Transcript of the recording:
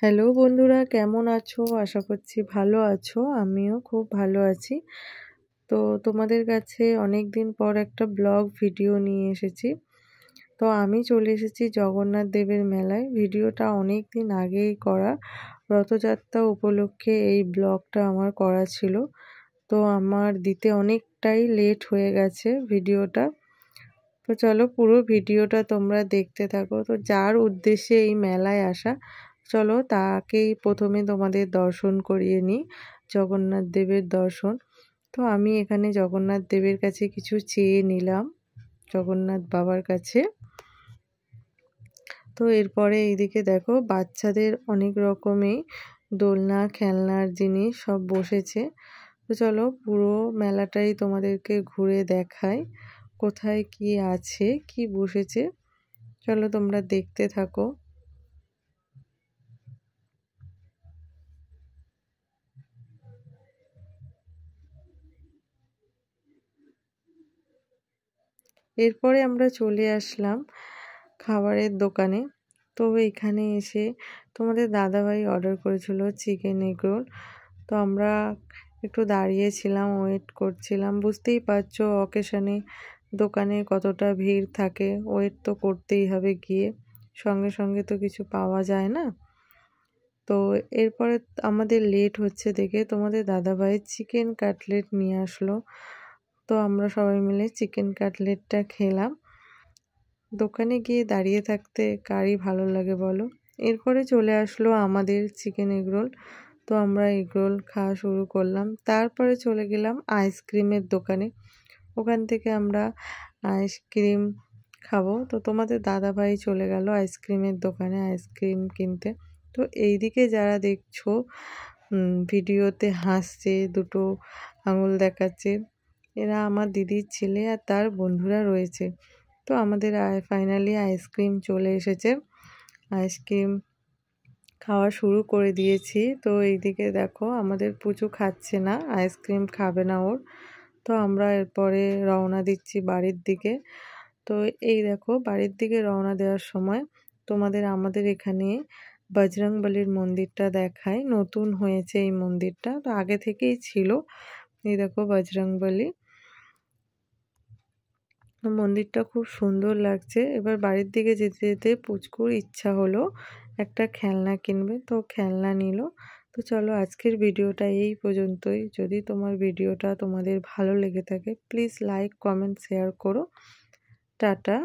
Hello বন্ধুরা, কেমন আছো? আশা করছি ভালো আছো। আমিও খুব ভালো আছি। তো তোমাদের কাছে অনেকদিন পর একটা ব্লগ ভিডিও নিয়ে এসেছি। তো আমি চলে এসেছি জগন্নাথ দেবের মেলায়। ভিডিওটা অনেক দিন আগেই করা। রথযাত্রা উপলক্ষে এই ব্লগটা আমার করা ছিল। তো আমার দিতে অনেকটাই লেট হয়ে গেছে ভিডিওটা। তো চলো পুরো ভিডিওটা তোমরা দেখতে থাকো। তো যার উদ্দেশ্যে এই মেলায় আসা, চলো তাকেই প্রথমে তোমাদের দর্শন করিয়ে নিই, জগন্নাথ দেবের দর্শন। তো আমি এখানে জগন্নাথ দেবের কাছে কিছু চেয়ে নিলাম, জগন্নাথ বাবার কাছে। তো এরপরে এইদিকে দেখো বাচ্চাদের অনেক রকমই দোলনা খেলনার জিনিস সব বসেছে। তো চলো পুরো মেলাটাই তোমাদেরকে ঘুরে দেখাই, কোথায় কি আছে কি বসেছে। চলো তোমরা দেখতে থাকো। এরপরে আমরা চলে আসলাম খাবারের দোকানে। তো এখানে এসে তোমাদের দাদাভাই অর্ডার করেছিল চিকেন এগ রোল। তো আমরা একটু দাঁড়িয়েছিলাম, ওয়েট করছিলাম। বুঝতেই পারছো অকেশনে দোকানে কতটা ভিড় থাকে, ওয়েট তো করতেই হবে, গিয়ে সঙ্গে সঙ্গে তো কিছু পাওয়া যায় না। তো এরপরে আমাদের লেট হচ্ছে দেখে তোমাদের দাদাভাই চিকেন কাটলেট নিয়ে আসলো। তো আমরা সবাই মিলে চিকেন কাটলেটটা খেলাম। দোকানে গিয়ে দাঁড়িয়ে থাকতে কারই ভালো লাগে বলো। এরপরে চলে আসলো আমাদের চিকেন এগরোল। তো আমরা এগরোল খাওয়া শুরু করলাম। তারপরে চলে গেলাম আইসক্রিমের দোকানে। ওখান থেকে আমরা আইসক্রিম খাবো। তো তোমাদের দাদাভাই চলে গেল আইসক্রিমের দোকানে আইসক্রিম কিনতে। তো এইদিকে যারা দেখছো ভিডিওতে হাসছে, দুটো আঙুল দেখাচ্ছে, এরা আমার দিদির ছেলে আর তার বন্ধুরা রয়েছে। তো আমাদের ফাইনালি আইসক্রিম চলে এসেছে। আইসক্রিম খাওয়া শুরু করে দিয়েছি। তো এইদিকে দেখো আমাদের পুচু খাচ্ছে না, আইসক্রিম খাবে না ওর। তো আমরা এরপরে রওনা দিচ্ছি বাড়ির দিকে। তো এই দেখো বাড়ির দিকে রওনা দেওয়ার সময় তোমাদের আমাদের এখানে বজরংবলির মন্দিরটা দেখায়। নতুন হয়েছে এই মন্দিরটা, তো আগে থেকেই ছিল। এই দেখো বজরংবলী মন্দিরটা খুব সুন্দর লাগছে। এবার বাড়ির দিকে যেতে যেতে পুচকুর ইচ্ছা হলো একটা খেলনা কিনবে, তো খেলনা নিল। তো চলো আজকের ভিডিওটা এই পর্যন্তই। যদি তোমার ভিডিওটা তোমাদের ভালো লেগে থাকে প্লিজ লাইক কমেন্ট শেয়ার করো। টাটা।